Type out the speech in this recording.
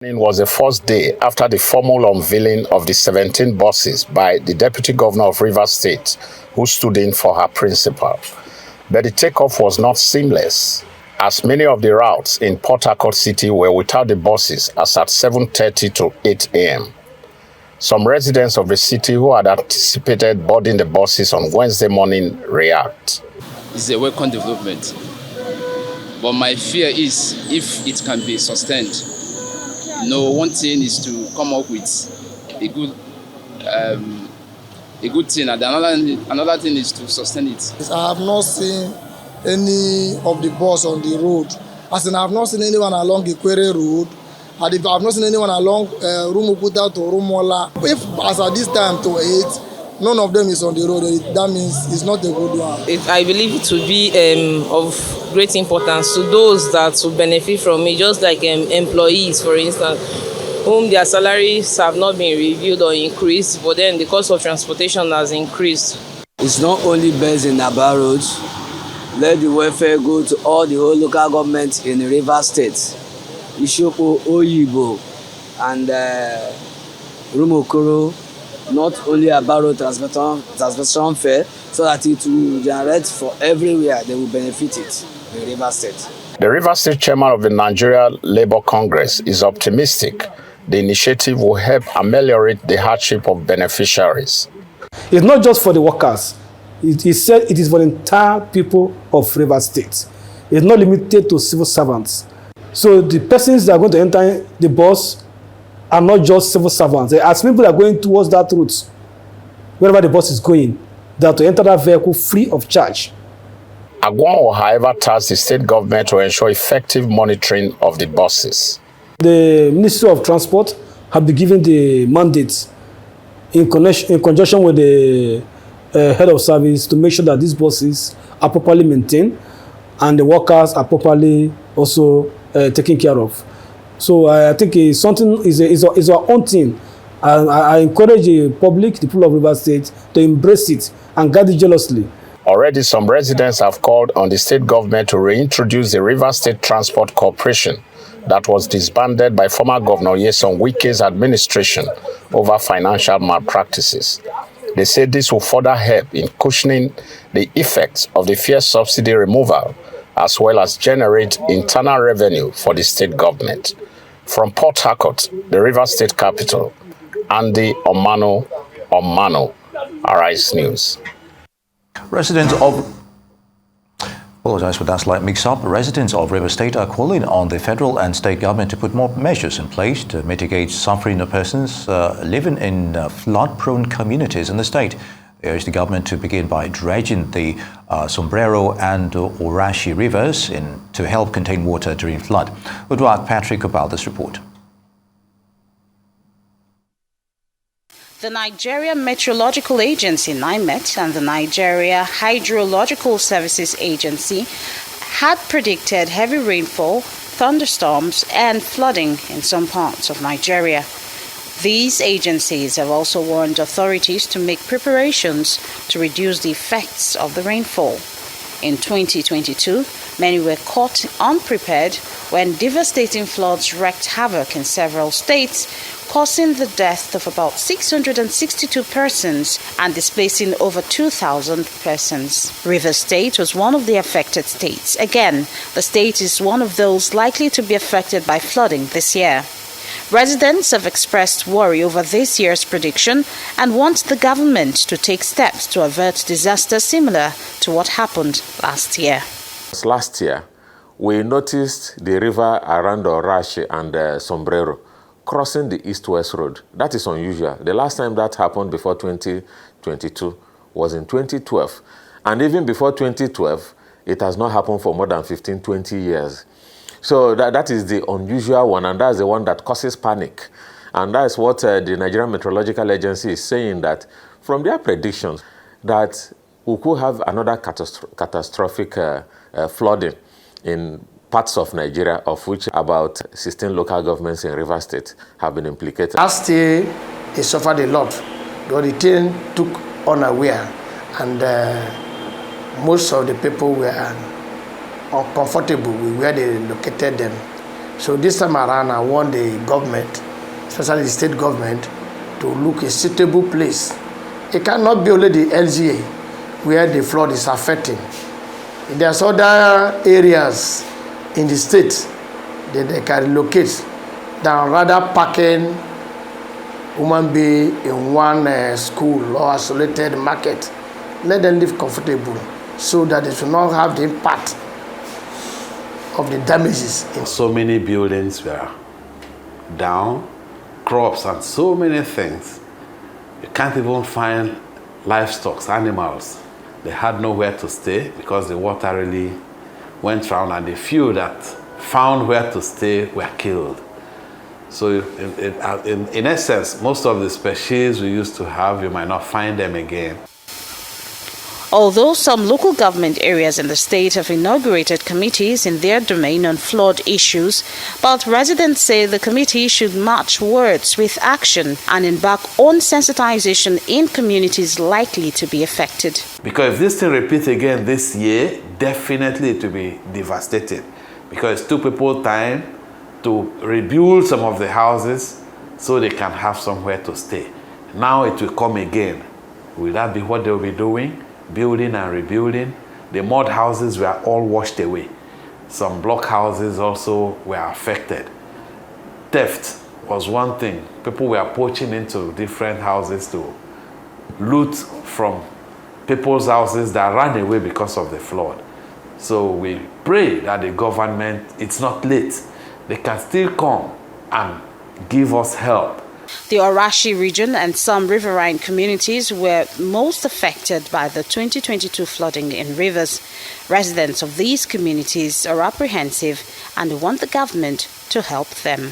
Was the first day after the formal unveiling of the 17 buses by the Deputy Governor of Rivers State, who stood in for her principal. But the takeoff was not seamless, as many of the routes in Port Harcourt City were without the buses as at 7:30 to 8 a.m. Some residents of the city who had anticipated boarding the buses on Wednesday morning react. It's a welcome development, but my fear is if it can be sustained. One thing is to come up with a good thing, and another thing is to sustain it. I have not seen any of the bus on the road. As in, I have not seen anyone along Ikwere Road. I have not seen anyone along Rumukuta to Rumola. If as at this time to 8, none of them is on the road, that means it's not a good one. I believe it will be of great importance to those that will benefit from it, just like employees, for instance, whom their salaries have not been reviewed or increased, but then the cost of transportation has increased. It's not only based in Aba Road. Let the welfare go to all the whole local governments in the Rivers State, Ishopo, Oyibo, and Rumokoro. Not only Aba Road transportation fare, so that it will generate for everywhere, they will benefit it in Rivers State. The Rivers State chairman of the Nigeria Labour Congress is optimistic the initiative will help ameliorate the hardship of beneficiaries. It's not just for the workers. It said it is for the entire people of Rivers State. It's not limited to civil servants. So the persons that are going to enter the bus are not just civil servants. As people are going towards that route, wherever the bus is going, they have to enter that vehicle free of charge. Agwon, however, tasked the state government to ensure effective monitoring of the buses. The Ministry of Transport have been given the mandate in conjunction with the head of service to make sure that these buses are properly maintained and the workers are properly also taken care of. So I think it's something is our own thing. I encourage the public, the people of Rivers State, to embrace it and guard it jealously. Already, some residents have called on the state government to reintroduce the Rivers State Transport Corporation that was disbanded by former Governor Nyesom Wike's administration over financial malpractices. They say this will further help in cushioning the effects of the fuel subsidy removal, as well as generate internal revenue for the state government. From Port Harcourt, the Rivers State capital, Andy Omano, Arise News. Residents of Apologize for that slight mix-up. Residents of Rivers State are calling on the federal and state government to put more measures in place to mitigate suffering of persons living in flood-prone communities in the state. They urge the government to begin by dredging the Sombrero and Orashi rivers to help contain water during flood. We'll ask Patrick about this report. The Nigeria Meteorological Agency, NIMET, and the Nigeria Hydrological Services Agency had predicted heavy rainfall, thunderstorms, and flooding in some parts of Nigeria. These agencies have also warned authorities to make preparations to reduce the effects of the rainfall. In 2022, many were caught unprepared when devastating floods wreaked havoc in several states, causing the death of about 662 persons and displacing over 2,000 persons. Rivers State was one of the affected states. Again, the state is one of those likely to be affected by flooding this year. Residents have expressed worry over this year's prediction and want the government to take steps to avert disasters similar to what happened last year. Last year, we noticed the river around Orashi and Sombrero crossing the east-west road. That is unusual. The last time that happened before 2022 was in 2012. And even before 2012, it has not happened for more than 15, 20 years. So that is the unusual one, and that's the one that causes panic. And that's what the Nigerian Meteorological Agency is saying, that from their predictions, that we could have another catastrophic flooding in parts of Nigeria, of which about 16 local governments in Rivers State have been implicated. Last year, they suffered a lot. The thing took unaware, and most of the people were uncomfortable with where they located them. So this time around, I want the government, especially the state government, to look a suitable place. It cannot be only the LGA where the flood is affecting. There's other areas in the state that they can relocate than rather packing human being in one school or isolated market. Let them live comfortable so that they should not have the impact of the damages. So many buildings were down, crops and so many things. You can't even find livestock, animals. They had nowhere to stay because the water really went round, and the few that found where to stay were killed. So in essence, most of the species we used to have, you might not find them again. Although some local government areas in the state have inaugurated committees in their domain on flood issues, but residents say the committee should match words with action and embark on sensitization in communities likely to be affected. Because if this thing repeats again this year, definitely it will be devastating. Because it took people time to rebuild some of the houses so they can have somewhere to stay. Now it will come again. Will that be what they will be doing? Building and rebuilding. The mud houses were all washed away. Some block houses also were affected. Theft was one thing. People were poaching into different houses to loot from people's houses that ran away because of the flood. So we pray that the government, it's not late. They can still come and give us help. The Orashi region and some riverine communities were most affected by the 2022 flooding in rivers. Residents of these communities are apprehensive and want the government to help them.